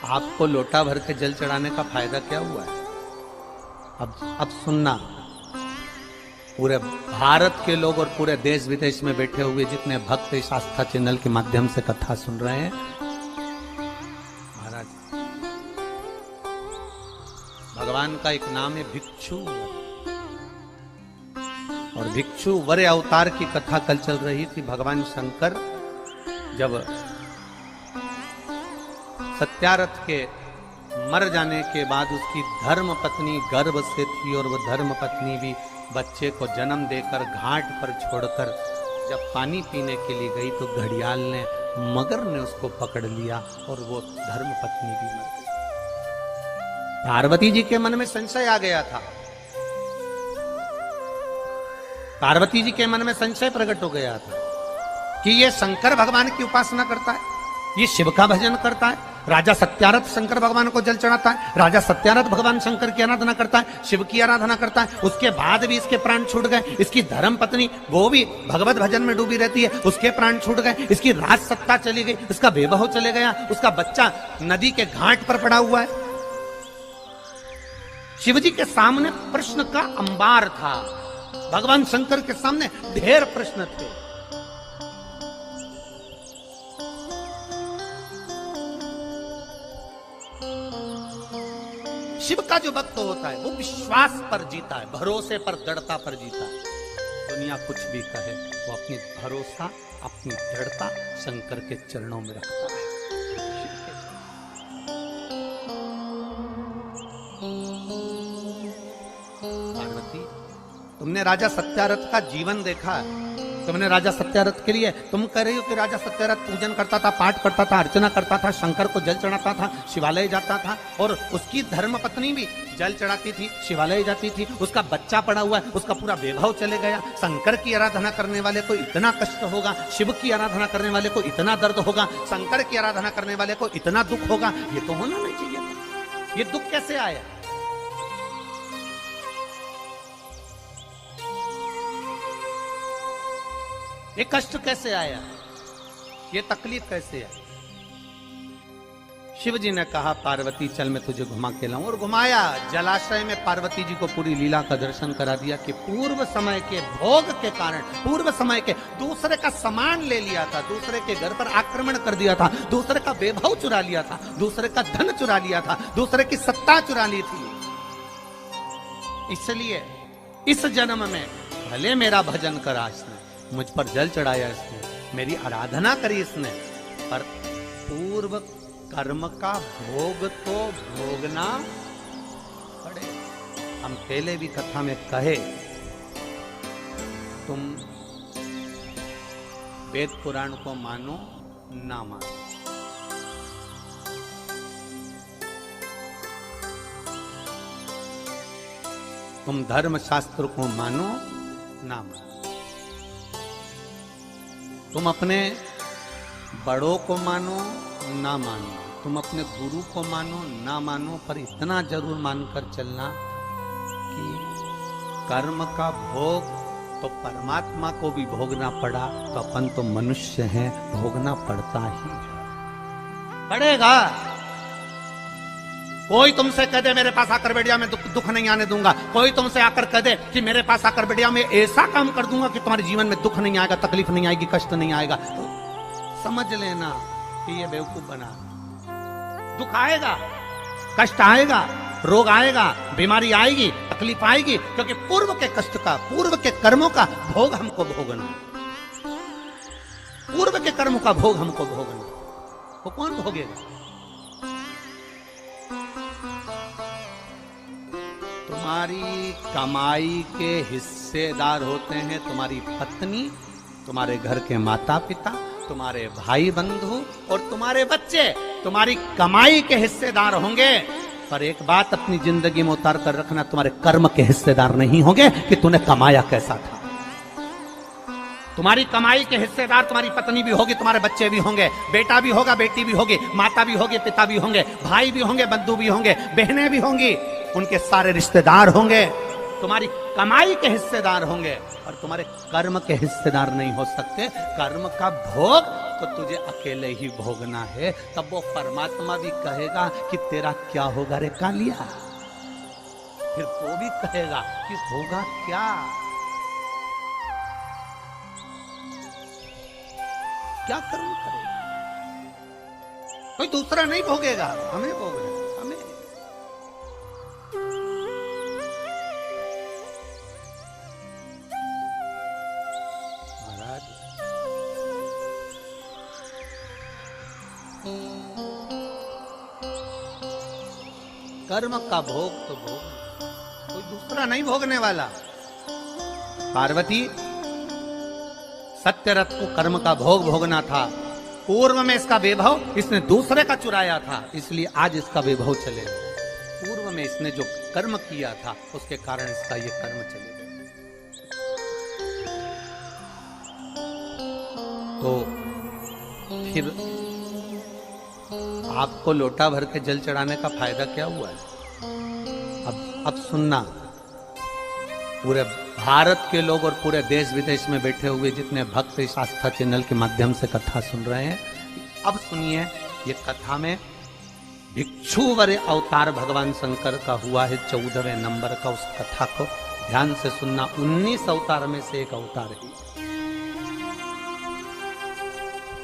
आपको लोटा भर के जल चढ़ाने का फायदा क्या हुआ है? अब सुनना, पूरे भारत के लोग और पूरे देश विदेश में बैठे हुए जितने भक्त इस आस्था चैनल के माध्यम से कथा सुन रहे हैं, महाराज भगवान का एक नाम है भिक्षु, और भिक्षु वर अवतार की कथा कल चल रही थी। भगवान शंकर जब सत्यारथ के मर जाने के बाद उसकी धर्म पत्नी गर्भ से थी, और वह धर्म पत्नी भी बच्चे को जन्म देकर घाट पर छोड़कर जब पानी पीने के लिए गई तो घड़ियाल ने, मगर ने उसको पकड़ लिया और वो धर्म पत्नी भी मर गई। पार्वती जी के मन में संशय आ गया था, पार्वती जी के मन में संशय प्रकट हो गया था कि ये शंकर भगवान की उपासना करता है, ये शिव का भजन करता है। राजा सत्यारथ शंकर भगवान को जल चढ़ाता है, राजा सत्यारथ भगवान शंकर की आराधना करता है, शिव की आराधना करता है। उसके बाद भी इसके प्राण छूट गए। इसकी धर्म पत्नी वो भी भगवत भजन में डूबी रहती है, उसके प्राण छूट गए। इसकी राज सत्ता चली गई, उसका वैभव चले गया, उसका बच्चा नदी के घाट पर पड़ा हुआ है। शिवजी के सामने प्रश्न का अंबार था, भगवान शंकर के सामने ढेर प्रश्न थे। शिव का जो भक्त होता है वो विश्वास पर जीता है, भरोसे पर, दृढ़ता पर जीता है। दुनिया कुछ भी कहे, वो अपनी भरोसा, अपनी दृढ़ता शंकर के चरणों में रखता है। पार्वती, तुमने राजा सत्यारथ का जीवन देखा है, तुमने राजा सत्यारथ के लिए, तुम कह रही हो कि राजा सत्यारथ पूजन करता था, पाठ करता था, अर्चना करता था, शंकर को जल चढ़ाता था, शिवालय जाता था, और उसकी धर्म पत्नी भी जल चढ़ाती थी, शिवालय जाती थी। उसका बच्चा पड़ा हुआ है, उसका पूरा वैभव चले गया। शंकर की आराधना करने वाले को इतना कष्ट होगा, शिव की आराधना करने वाले को इतना दर्द होगा, शंकर की आराधना करने वाले को इतना दुख होगा। ये तो होना नहीं चाहिए था। ये दुख कैसे आया? ये कष्ट कैसे आया? ये तकलीफ कैसे आई? शिव जी ने कहा, पार्वती चल मैं तुझे घुमा के लाऊं, और घुमाया। जलाशय में पार्वती जी को पूरी लीला का दर्शन करा दिया कि पूर्व समय के भोग के कारण, पूर्व समय के दूसरे का सामान ले लिया था, दूसरे के घर पर आक्रमण कर दिया था, दूसरे का वैभव चुरा लिया था, दूसरे का धन चुरा लिया था, दूसरे की सत्ता चुरा ली थी। इसलिए इस जन्म में भले मेरा भजन करा इसने, मुझ पर जल चढ़ाया इसने, मेरी आराधना करी इसने, पर पूर्व कर्म का भोग तो भोगना पड़े। हम पहले भी कथा में कहे, तुम वेद पुराण को मानो ना मानो, तुम धर्म शास्त्र को मानो ना मानो, तुम अपने बड़ों को मानो ना मानो, तुम अपने गुरु को मानो ना मानो, पर इतना जरूर मानकर चलना कि कर्म का भोग तो परमात्मा को भी भोगना पड़ा, तो अपन तो मनुष्य हैं, भोगना पड़ता ही पड़ेगा। कोई तुमसे कह दे मेरे पास आकर बैठ जा, मैं दुख नहीं आने दूंगा। कोई तुमसे आकर कह दे कि मेरे पास आकर बैठ जा, मैं ऐसा काम कर दूंगा कि तुम्हारे जीवन में दुख नहीं आएगा, तकलीफ नहीं आएगी, कष्ट नहीं आएगा, तो समझ लेना कि ये बेवकूफ बना। दुख आएगा, कष्ट आएगा, रोग आएगा, बीमारी आएगी, तकलीफ आएगी, क्योंकि पूर्व के कष्ट का, पूर्व के कर्मों का भोग हमको भोगना, पूर्व के कर्मों का भोग हमको भोगना। वो कौन भोगेगा? तुम्हारी कमाई के हिस्सेदार होते हैं तुम्हारी पत्नी, तुम्हारे घर के माता पिता, तुम्हारे भाई बंधु और तुम्हारे बच्चे तुम्हारी कमाई के हिस्सेदार होंगे। पर एक बात अपनी जिंदगी में उतार कर रखना, तुम्हारे कर्म के हिस्सेदार नहीं होंगे कि तूने कमाया कैसा था। तुम्हारी कमाई के हिस्सेदार तुम्हारी पत्नी भी होगी, तुम्हारे बच्चे भी होंगे, बेटा भी होगा, बेटी भी होगी, माता भी होगी, पिता भी होंगे, भाई भी होंगे, बंधु भी होंगे, बहनें भी होंगी, उनके सारे रिश्तेदार होंगे, तुम्हारी कमाई के हिस्सेदार होंगे, और तुम्हारे कर्म के हिस्सेदार नहीं हो सकते। कर्म का भोग तो तुझे अकेले ही भोगना है। तब वो परमात्मा भी कहेगा कि तेरा क्या होगा रे कालिया। फिर वो भी कहेगा कि होगा क्या, क्या कर्म करेगा। कोई दूसरा नहीं भोगेगा, हमें भोगना, हमें। महाराज कर्म का भोग तो भोग, कोई दूसरा नहीं भोगने वाला। पार्वती, सत्यरथ को कर्म का भोग भोगना था। पूर्व में इसका वैभव इसने दूसरे का चुराया था, इसलिए आज इसका वैभव चले गए। पूर्व में इसने जो कर्म किया था उसके कारण इसका ये कर्म चले गए। तो फिर आपको लोटा भर के जल चढ़ाने का फायदा क्या हुआ है? अब सुनना, पूरे भारत के लोग और पूरे देश विदेश में बैठे हुए जितने भक्त इस आस्था चैनल के माध्यम से कथा सुन रहे हैं, अब सुनिए। ये कथा में भिक्षुवर अवतार भगवान शंकर का हुआ है 14वें नंबर का। उस कथा को ध्यान से सुनना। 19 अवतार में से एक अवतार है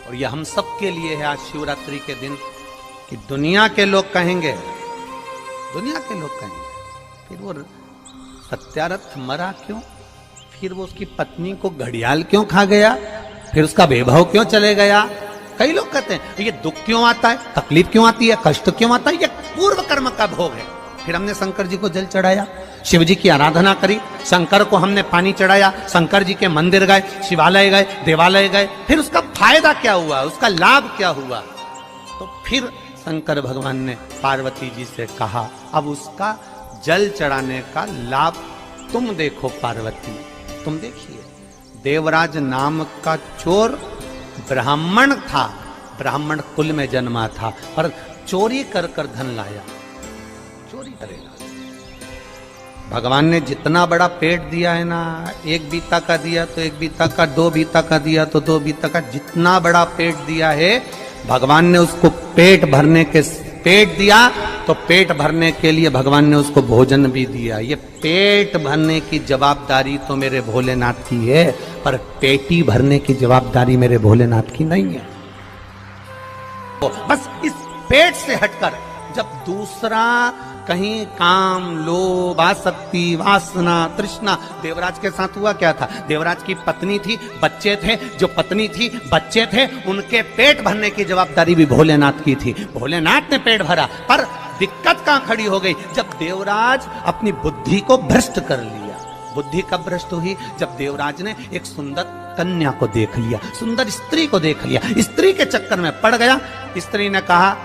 और यह हम सब के लिए है आज शिवरात्रि के दिन, कि दुनिया के लोग कहेंगे, दुनिया के लोग कहेंगे फिर वो सत्यारथ मरा क्यों, फिर वो उसकी पत्नी को घड़ियाल क्यों खा गया, फिर उसका वैभव क्यों चले गया। कई लोग कहते हैं ये दुख क्यों आता है, तकलीफ क्यों आती है, कष्ट क्यों आता है, ये पूर्व कर्म का भोग है। फिर हमने शंकर जी को जल चढ़ाया, शिव जी की आराधना करी, शंकर को हमने पानी चढ़ाया, शंकर जी के मंदिर गए, शिवालय गए, देवालय गए, फिर उसका फायदा क्या हुआ, उसका लाभ क्या हुआ। तो फिर शंकर भगवान ने पार्वती जी से कहा अब उसका जल चढ़ाने का लाभ तुम देखो पार्वती, तुम देखिए। देवराज नाम का चोर ब्राह्मण था, ब्राह्मण कुल में जन्मा था, पर चोरी कर कर धन लाया, चोरी करेगा। भगवान ने जितना बड़ा पेट दिया है ना, एक बीता का दिया तो एक बीता का, दो बीता का दिया तो दो बीता का, जितना बड़ा पेट दिया है भगवान ने उसको पेट भरने के, पेट दिया तो पेट भरने के लिए भगवान ने उसको भोजन भी दिया। ये पेट भरने की जवाबदारी तो मेरे भोलेनाथ की है, पर पेटी भरने की जवाबदारी मेरे भोलेनाथ की नहीं है। तो बस इस पेट से हटकर जब दूसरा कहीं काम, लोभ, आसक्ति, वासना, तृष्णा, देवराज के साथ हुआ क्या था, देवराज की पत्नी थी, बच्चे थे, जो पत्नी थी, बच्चे थे, उनके पेट भरने की जवाबदारी भी भोलेनाथ की थी। भोलेनाथ ने पेट भरा, पर दिक्कत कहां खड़ी हो गई, जब देवराज अपनी बुद्धि को भ्रष्ट कर लिया। बुद्धि कब भ्रष्ट हुई, जब देवराज ने एक सुंदर कन्या को देख लिया, सुंदर स्त्री को देख लिया, स्त्री के चक्कर में पड़ गया। स्त्री ने कहा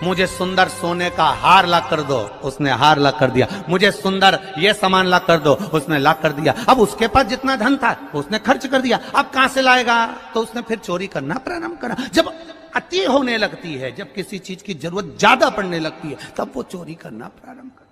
मुझे सुंदर सोने का हार ला कर दो, उसने हार ला कर दिया। मुझे सुंदर ये सामान ला कर दो, उसने ला कर दिया। अब उसके पास जितना धन था उसने खर्च कर दिया, अब कहां से लाएगा, तो उसने फिर चोरी करना प्रारंभ करा। जब अति होने लगती है, जब किसी चीज की जरूरत ज्यादा पड़ने लगती है, तब वो चोरी करना प्रारंभ कर।